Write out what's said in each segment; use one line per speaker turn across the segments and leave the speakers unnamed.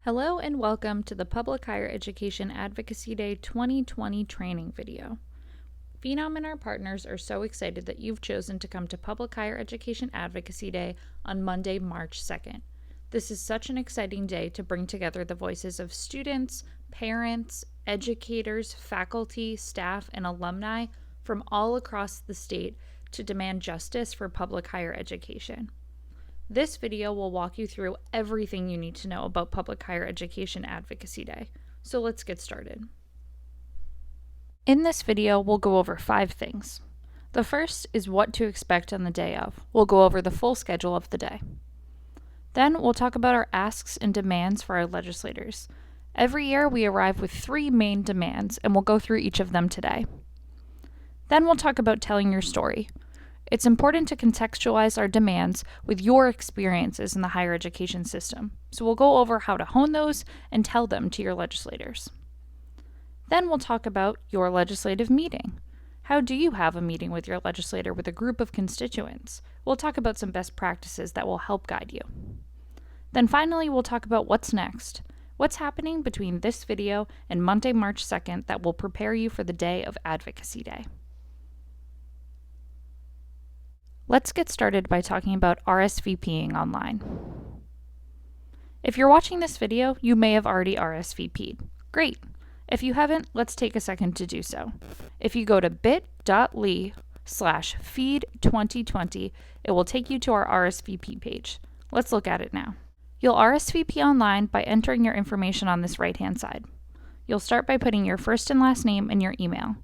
Hello and welcome to the Public Higher Education Advocacy Day 2020 training video. Phenom and our partners are so excited that you've chosen to come to Public Higher Education Advocacy Day on Monday, March 2nd. This is such an exciting day to bring together the voices of students, parents, educators, faculty, staff, and alumni from all across the state to demand justice for public higher education. This video will walk you through everything you need to know about Public Higher Education Advocacy Day. So let's get started. In this video, we'll go over 5 things. The first is what to expect on the day of. We'll go over the full schedule of the day. Then we'll talk about our asks and demands for our legislators. Every year we arrive with 3 main demands, and we'll go through each of them today. Then we'll talk about telling your story. It's important to contextualize our demands with your experiences in the higher education system, so we'll go over how to hone those and tell them to your legislators. Then we'll talk about your legislative meeting. How do you have a meeting with your legislator with a group of constituents? We'll talk about some best practices that will help guide you. Then finally, we'll talk about what's next. What's happening between this video and Monday, March 2nd that will prepare you for the day of Advocacy Day. Let's get started by talking about RSVPing online. If you're watching this video, you may have already RSVP'd. Great! If you haven't, let's take a second to do so. If you go to bit.ly/PHEAD2020, it will take you to our RSVP page. Let's look at it now. You'll RSVP online by entering your information on this right-hand side. You'll start by putting your first and last name and your email.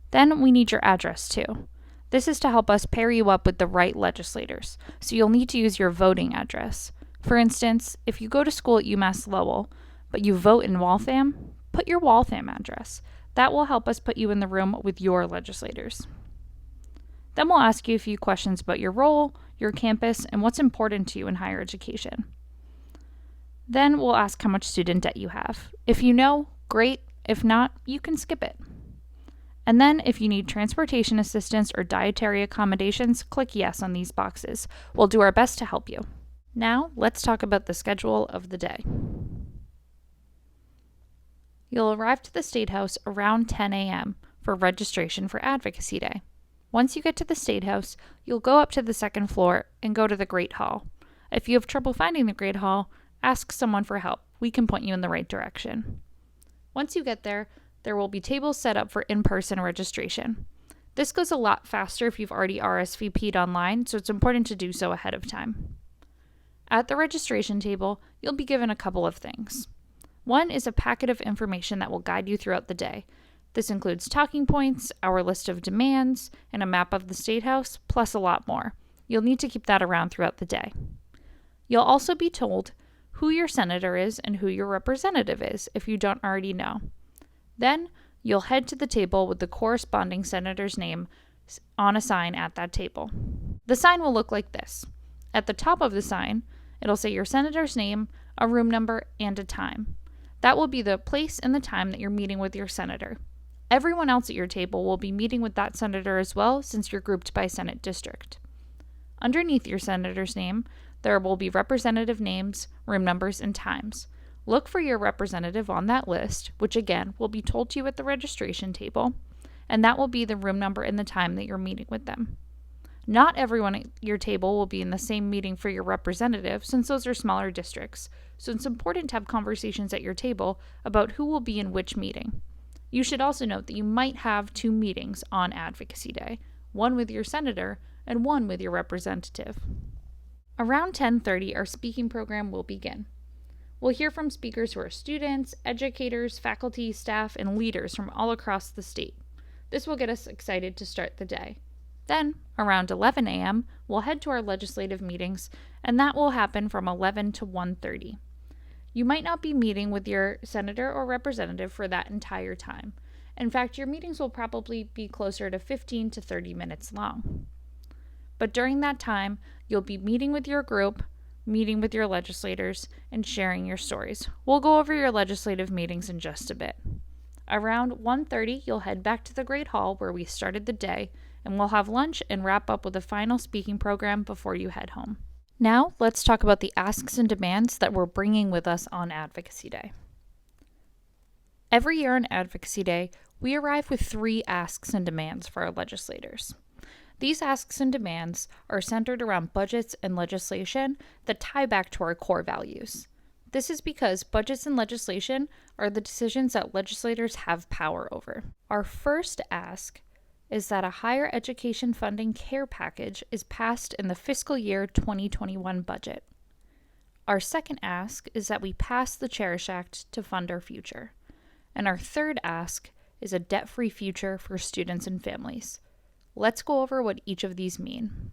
Then we need your address too. This is to help us pair you up with the right legislators, so you'll need to use your voting address. For instance, if you go to school at UMass Lowell, but you vote in Waltham, put your Waltham address. That will help us put you in the room with your legislators. Then we'll ask you a few questions about your role, your campus, and what's important to you in higher education. Then we'll ask how much student debt you have. If you know, great. If not, you can skip it. And then, if you need transportation assistance or dietary accommodations, click yes on these boxes. We'll do our best to help you. Now, let's talk about the schedule of the day. You'll arrive to the Statehouse around 10 a.m. for registration for Advocacy Day. Once you get to the Statehouse, you'll go up to the second floor and go to the Great Hall. If you have trouble finding the Great Hall, ask someone for help. We can point you in the right direction. Once you get there will be tables set up for in-person registration. This goes a lot faster if you've already RSVP'd online, so it's important to do so ahead of time. At the registration table, you'll be given a couple of things. One is a packet of information that will guide you throughout the day. This includes talking points, our list of demands, and a map of the Statehouse, plus a lot more. You'll need to keep that around throughout the day. You'll also be told who your senator is and who your representative is, if you don't already know. Then, you'll head to the table with the corresponding senator's name on a sign at that table. The sign will look like this. At the top of the sign, it'll say your senator's name, a room number, and a time. That will be the place and the time that you're meeting with your senator. Everyone else at your table will be meeting with that senator as well, since you're grouped by Senate district. Underneath your senator's name, there will be representative names, room numbers, and times. Look for your representative on that list, which again will be told to you at the registration table, and that will be the room number and the time that you're meeting with them. Not everyone at your table will be in the same meeting for your representative, since those are smaller districts, so it's important to have conversations at your table about who will be in which meeting. You should also note that you might have 2 meetings on Advocacy Day, one with your senator and one with your representative. Around 10:30, our speaking program will begin. We'll hear from speakers who are students, educators, faculty, staff, and leaders from all across the state. This will get us excited to start the day. Then, around 11 a.m., we'll head to our legislative meetings, and that will happen from 11 to 1:30. You might not be meeting with your senator or representative for that entire time. In fact, your meetings will probably be closer to 15 to 30 minutes long. But during that time, you'll be meeting with your group, meeting with your legislators, and sharing your stories. We'll go over your legislative meetings in just a bit. Around 1:30, you'll head back to the Great Hall where we started the day, and we'll have lunch and wrap up with a final speaking program before you head home. Now, let's talk about the asks and demands that we're bringing with us on Advocacy Day. Every year on Advocacy Day, we arrive with 3 asks and demands for our legislators. These asks and demands are centered around budgets and legislation that tie back to our core values. This is because budgets and legislation are the decisions that legislators have power over. Our first ask is that a higher education funding care package is passed in the fiscal year 2021 budget. Our second ask is that we pass the Cherish Act to fund our future. And our third ask is a debt-free future for students and families. Let's go over what each of these mean.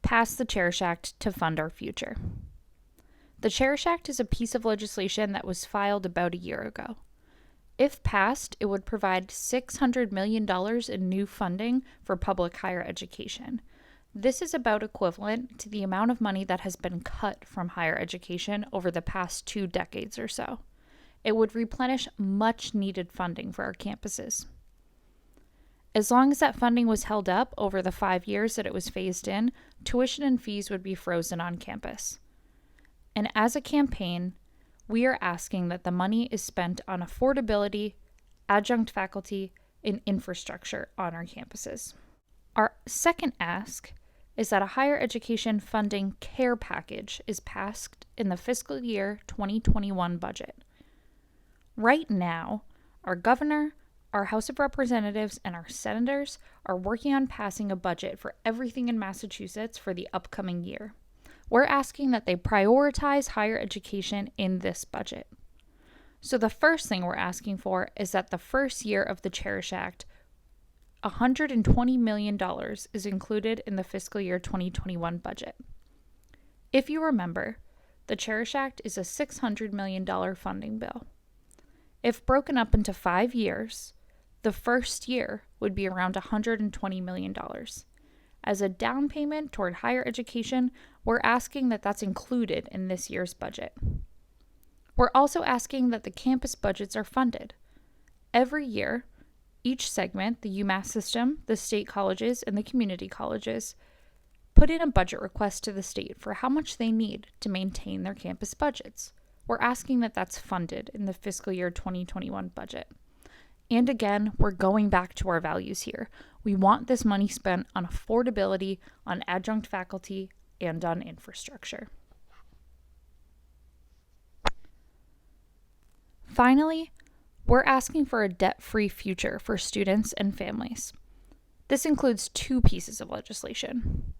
Pass the Cherish Act to fund our future. The Cherish Act is a piece of legislation that was filed about a year ago. If passed, it would provide $600 million in new funding for public higher education. This is about equivalent to the amount of money that has been cut from higher education over the past 2 decades or so. It would replenish much needed funding for our campuses. As long as that funding was held up over the 5 years that it was phased in, tuition and fees would be frozen on campus. And as a campaign, we are asking that the money is spent on affordability, adjunct faculty, and infrastructure on our campuses. Our second ask is that a higher education funding care package is passed in the fiscal year 2021 budget. Right now, our governor, our House of Representatives, and our senators are working on passing a budget for everything in Massachusetts for the upcoming year. We're asking that they prioritize higher education in this budget. So the first thing we're asking for is that the first year of the Cherish Act, $120 million is included in the fiscal year 2021 budget. If you remember, the Cherish Act is a $600 million funding bill. If broken up into 5 years, the first year would be around $120 million. As a down payment toward higher education, we're asking that that's included in this year's budget. We're also asking that the campus budgets are funded. Every year, each segment, the UMass system, the state colleges, and the community colleges, put in a budget request to the state for how much they need to maintain their campus budgets. We're asking that that's funded in the fiscal year 2021 budget. And again, we're going back to our values here. We want this money spent on affordability, on adjunct faculty, and on infrastructure. Finally, we're asking for a debt-free future for students and families. This includes 2 pieces of legislation.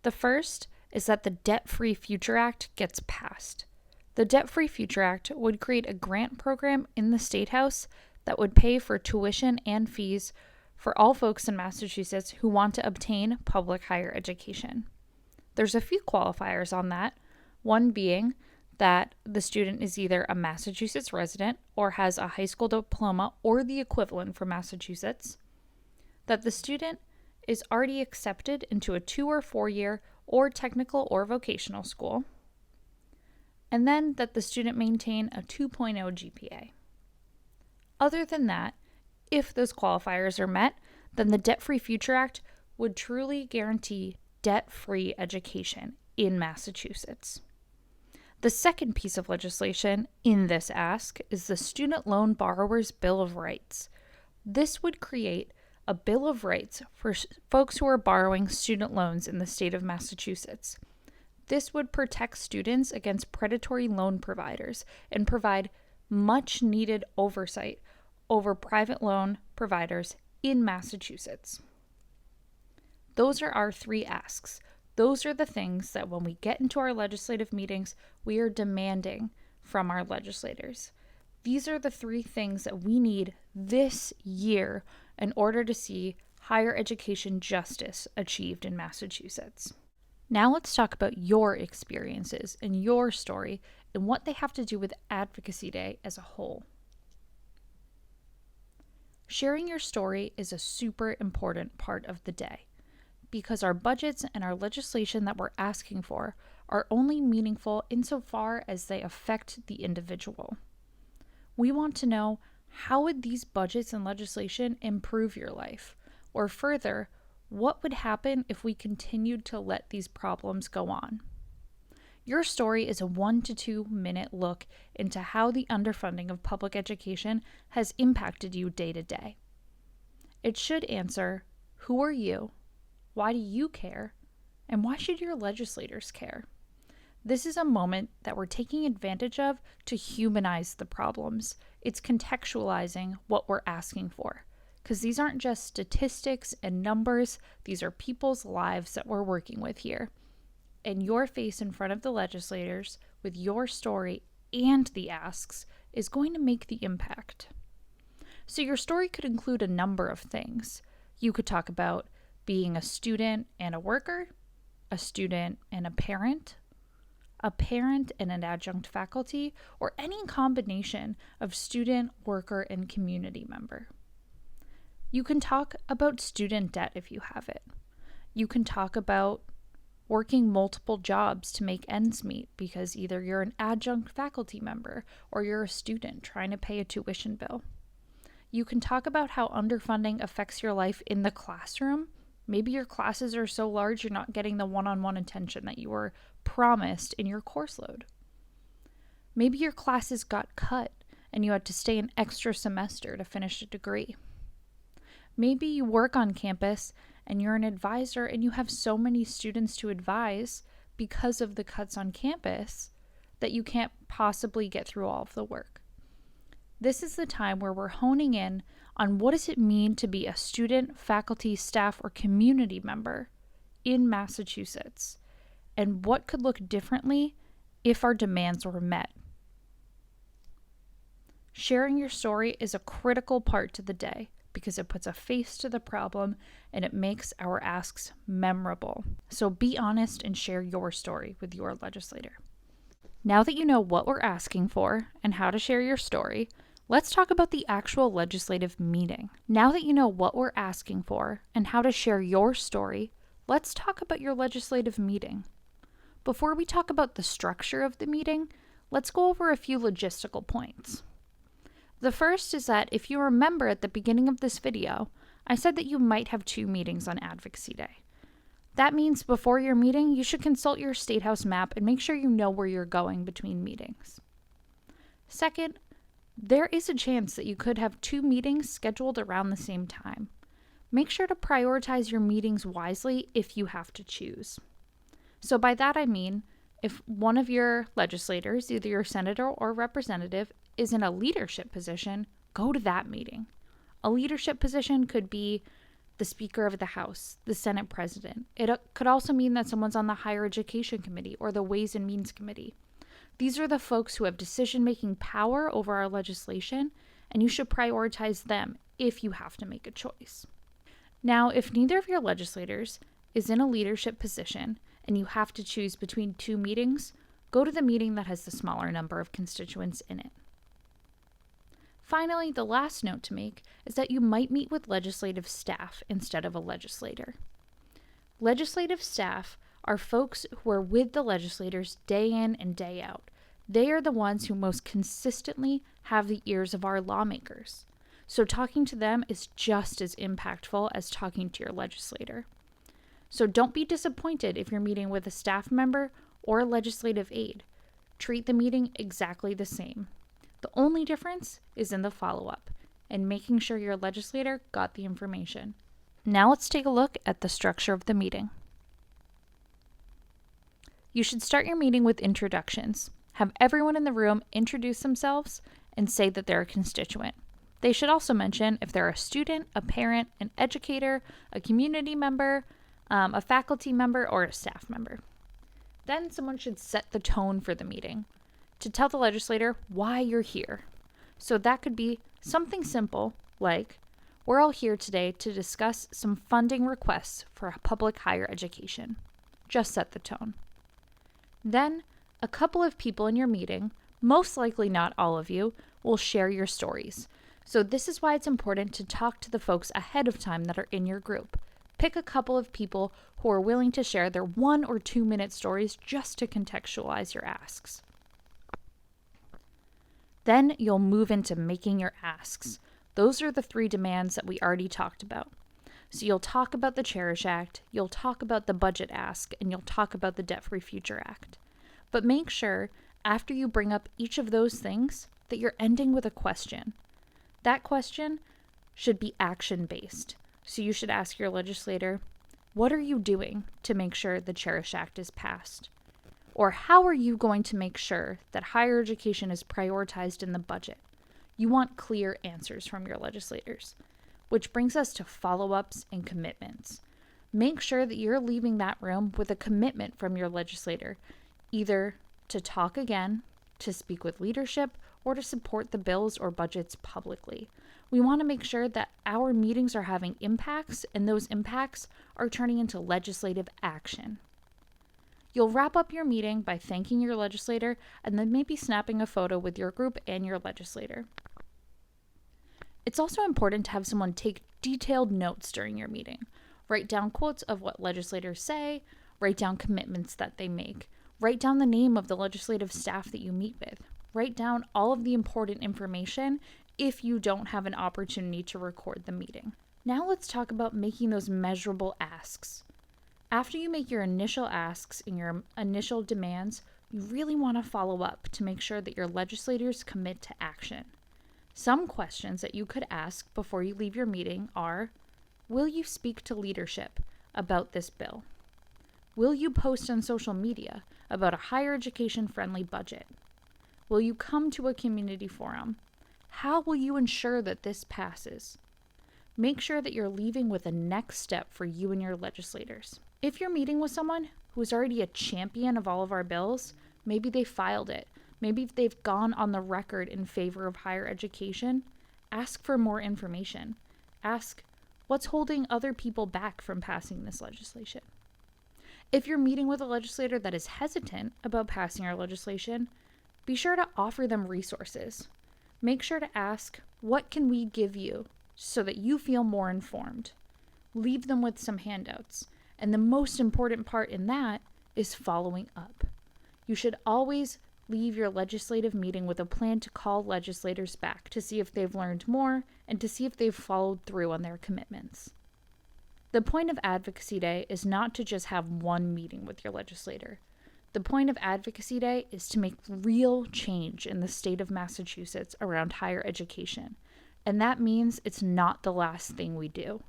The first is that the Debt-Free Future Act gets passed. The Debt-Free Future Act would create a grant program in the Statehouse that would pay for tuition and fees for all folks in Massachusetts who want to obtain public higher education. There's a few qualifiers on that, one being that the student is either a Massachusetts resident or has a high school diploma or the equivalent from Massachusetts, that the student is already accepted into a 2 or 4 year or technical or vocational school, and then that the student maintain a 2.0 GPA. Other than that, if those qualifiers are met, then the Debt-Free Future Act would truly guarantee debt-free education in Massachusetts. The second piece of legislation in this ask is the Student Loan Borrower's Bill of Rights. This would create a Bill of Rights for folks who are borrowing student loans in the state of Massachusetts. This would protect students against predatory loan providers and provide much needed oversight over private loan providers in Massachusetts. Those are our 3 asks. Those are the things that when we get into our legislative meetings, we are demanding from our legislators. These are the 3 things that we need this year in order to see higher education justice achieved in Massachusetts. Now let's talk about your experiences and your story and what they have to do with Advocacy Day as a whole. Sharing your story is a super important part of the day, because our budgets and our legislation that we're asking for are only meaningful insofar as they affect the individual. We want to know, how would these budgets and legislation improve your life? Or further, What would happen if we continued to let these problems go on? Your story is a 1 to 2 minute look into how the underfunding of public education has impacted you day to day. It should answer, who are you? Why do you care? And why should your legislators care? This is a moment that we're taking advantage of to humanize the problems. It's contextualizing what we're asking for. Because these aren't just statistics and numbers, these are people's lives that we're working with here. And your face in front of the legislators with your story and the asks is going to make the impact. So your story could include a number of things. You could talk about being a student and a worker, a student and a parent and an adjunct faculty, or any combination of student, worker, and community member. You can talk about student debt if you have it. You can talk about working multiple jobs to make ends meet because either you're an adjunct faculty member or you're a student trying to pay a tuition bill. You can talk about how underfunding affects your life in the classroom. Maybe your classes are so large you're not getting the one-on-one attention that you were promised in your course load. Maybe your classes got cut and you had to stay an extra semester to finish a degree. Maybe you work on campus and you're an advisor and you have so many students to advise because of the cuts on campus that you can't possibly get through all of the work. This is the time where we're honing in on what does it mean to be a student, faculty, staff, or community member in Massachusetts, and what could look differently if our demands were met. Sharing your story is a critical part to the day because it puts a face to the problem and it makes our asks memorable. So be honest and share your story with your legislator. Now that you know what we're asking for and how to share your story, let's talk about the actual legislative meeting. Now that you know what we're asking for and how to share your story, let's talk about your legislative meeting. Before we talk about the structure of the meeting, let's go over a few logistical points. The first is that if you remember at the beginning of this video, I said that you might have 2 meetings on Advocacy Day. That means before your meeting, you should consult your Statehouse map and make sure you know where you're going between meetings. Second, there is a chance that you could have 2 meetings scheduled around the same time. Make sure to prioritize your meetings wisely if you have to choose. So by that I mean, if one of your legislators, either your senator or representative, is in a leadership position, go to that meeting. A leadership position could be the Speaker of the House, the Senate President. It could also mean that someone's on the Higher Education Committee or the Ways and Means Committee. These are the folks who have decision-making power over our legislation, and you should prioritize them if you have to make a choice. Now, if neither of your legislators is in a leadership position and you have to choose between 2 meetings, go to the meeting that has the smaller number of constituents in it. Finally, the last note to make is that you might meet with legislative staff instead of a legislator. Legislative staff are folks who are with the legislators day in and day out. They are the ones who most consistently have the ears of our lawmakers. So talking to them is just as impactful as talking to your legislator. So don't be disappointed if you're meeting with a staff member or a legislative aide. Treat the meeting exactly the same. The only difference is in the follow-up and making sure your legislator got the information. Now let's take a look at the structure of the meeting. You should start your meeting with introductions. Have everyone in the room introduce themselves and say that they're a constituent. They should also mention if they're a student, a parent, an educator, a community member, a faculty member, or a staff member. Then someone should set the tone for the meeting to tell the legislator why you're here. So that could be something simple like, we're all here today to discuss some funding requests for public higher education. Just set the tone. Then, a couple of people in your meeting, most likely not all of you, will share your stories. So this is why it's important to talk to the folks ahead of time that are in your group. Pick a couple of people who are willing to share their 1 or 2 minute stories just to contextualize your asks. Then you'll move into making your asks. Those are the 3 demands that we already talked about. So you'll talk about the Cherish Act, you'll talk about the Budget Ask, and you'll talk about the Debt-Free Future Act. But make sure, after you bring up each of those things, that you're ending with a question. That question should be action-based. So you should ask your legislator, what are you doing to make sure the Cherish Act is passed? Or how are you going to make sure that higher education is prioritized in the budget? You want clear answers from your legislators. Which brings us to follow-ups and commitments. Make sure that you're leaving that room with a commitment from your legislator, either to talk again, to speak with leadership, or to support the bills or budgets publicly. We want to make sure that our meetings are having impacts, and those impacts are turning into legislative action. You'll wrap up your meeting by thanking your legislator and then maybe snapping a photo with your group and your legislator. It's also important to have someone take detailed notes during your meeting. Write down quotes of what legislators say, write down commitments that they make, write down the name of the legislative staff that you meet with, write down all of the important information if you don't have an opportunity to record the meeting. Now let's talk about making those measurable asks. After you make your initial asks and your initial demands, you really want to follow up to make sure that your legislators commit to action. Some questions that you could ask before you leave your meeting are, will you speak to leadership about this bill? Will you post on social media about a higher education-friendly budget? Will you come to a community forum? How will you ensure that this passes? Make sure that you're leaving with a next step for you and your legislators. If you're meeting with someone who's already a champion of all of our bills, maybe they filed it, maybe they've gone on the record in favor of higher education, ask for more information. Ask, what's holding other people back from passing this legislation? If you're meeting with a legislator that is hesitant about passing our legislation, be sure to offer them resources. Make sure to ask, what can we give you so that you feel more informed? Leave them with some handouts. And the most important part in that is following up. You should always leave your legislative meeting with a plan to call legislators back to see if they've learned more and to see if they've followed through on their commitments. The point of Advocacy Day is not to just have one meeting with your legislator. The point of Advocacy Day is to make real change in the state of Massachusetts around higher education. And that means it's not the last thing we do.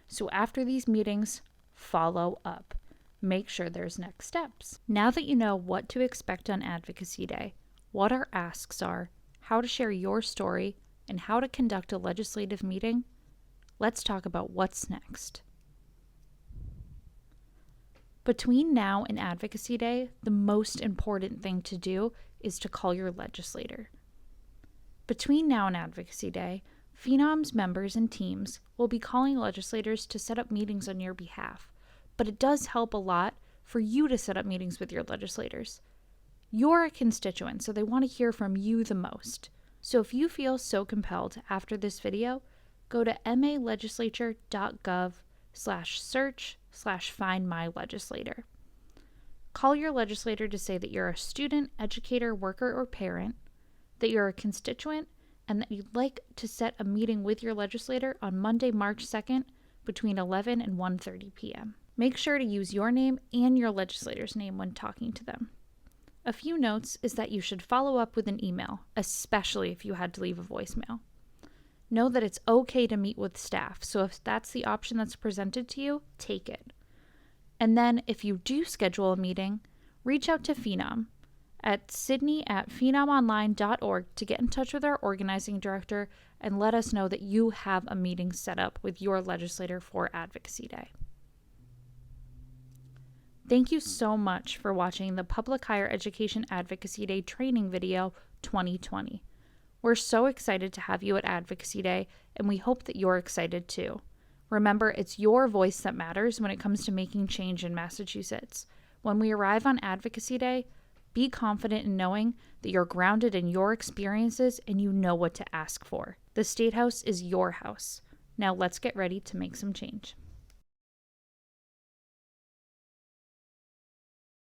So after these meetings, follow up. Make sure there's next steps. Now that you know what to expect on Advocacy Day, what our asks are, how to share your story, and how to conduct a legislative meeting, let's talk about what's next. Between now and Advocacy Day, the most important thing to do is to call your legislator. Between now and Advocacy Day, Phenom's members and teams will be calling legislators to set up meetings on your behalf. But it does help a lot for you to set up meetings with your legislators. You're a constituent, so they want to hear from you the most. So if you feel so compelled after this video, go to malegislature.gov/search/findmylegislator. Call your legislator to say that you're a student, educator, worker, or parent, that you're a constituent, and that you'd like to set a meeting with your legislator on Monday, March 2nd between 11 and 1:30 p.m. Make sure to use your name and your legislator's name when talking to them. A few notes is that you should follow up with an email, especially if you had to leave a voicemail. Know that it's okay to meet with staff, so if that's the option that's presented to you, take it. And then if you do schedule a meeting, reach out to Phenom at sydney@phenomonline.org to get in touch with our organizing director and let us know that you have a meeting set up with your legislator for Advocacy Day. Thank you so much for watching the Public Higher Education Advocacy Day training video 2020. We're so excited to have you at Advocacy Day, and we hope that you're excited too. Remember, it's your voice that matters when it comes to making change in Massachusetts. When we arrive on Advocacy Day, be confident in knowing that you're grounded in your experiences and you know what to ask for. The Statehouse is your house. Now let's get ready to make some change.